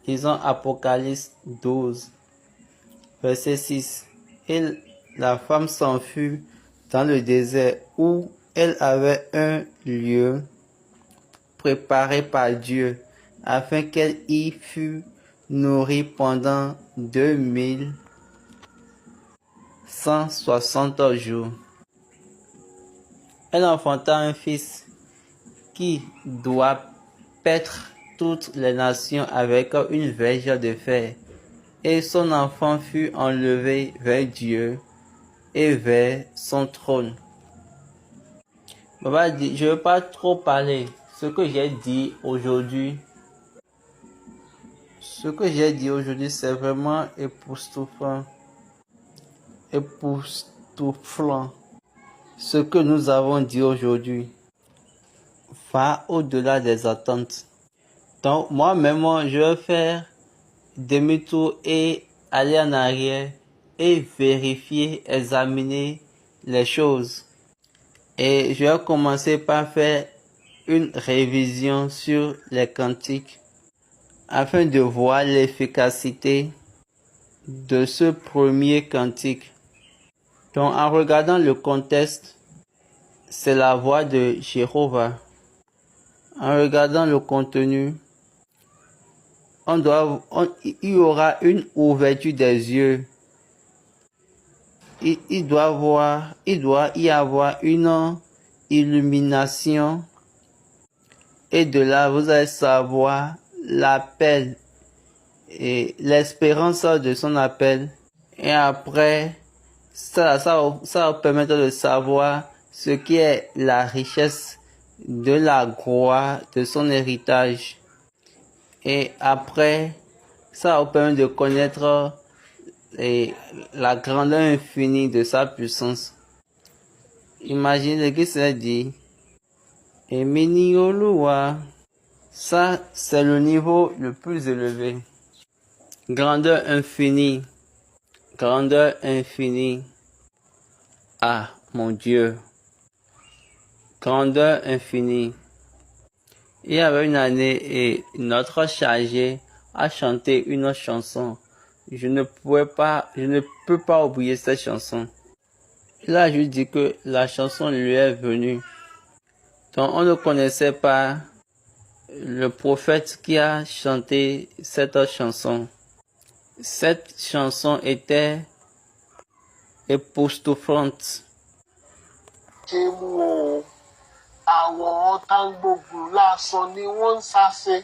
Lisons Apocalypse 12, verset 6. Et la femme s'enfuit dans le désert où elle avait un lieu préparé par Dieu afin qu'elle y fût nourrie pendant 2160 jours. Elle enfanta un fils qui doit paître toutes les nations avec une verge de fer. Et son enfant fut enlevé vers Dieu et vers son trône. Papa dit, je ne veux pas trop parler. Ce que j'ai dit aujourd'hui, c'est vraiment époustouflant. Ce que nous avons dit aujourd'hui va au-delà des attentes. Donc, moi-même, je vais faire demi-tour et aller en arrière et vérifier, examiner les choses. Et je vais commencer par faire une révision sur les cantiques afin de voir l'efficacité de ce premier cantique. Donc, en regardant le contexte, c'est la voix de Jéhovah. En regardant le contenu, il y aura une ouverture des yeux. Il doit y avoir une illumination. Et de là, vous allez savoir l'appel et l'espérance de son appel. Et après, ça va permettre de savoir ce qui est la richesse de la gloire de son héritage. Et après, ça va permettre de connaître la grandeur infinie de sa puissance. Imaginez ce qu'il s'est dit. Et Miniolua, ça c'est le niveau le plus élevé. Grandeur infinie. Grandeur infinie. Ah, mon Dieu. Grandeur infinie. Il y avait une année et notre chargé a chanté une chanson. Je ne peux pas oublier cette chanson. Il a juste dit que la chanson lui est venue. Donc on ne connaissait pas le prophète qui a chanté cette chanson. Cette chanson était époustouflante. Àwọn ọ̀tá gbogbo lásán ni wọ́n ń sáṣe.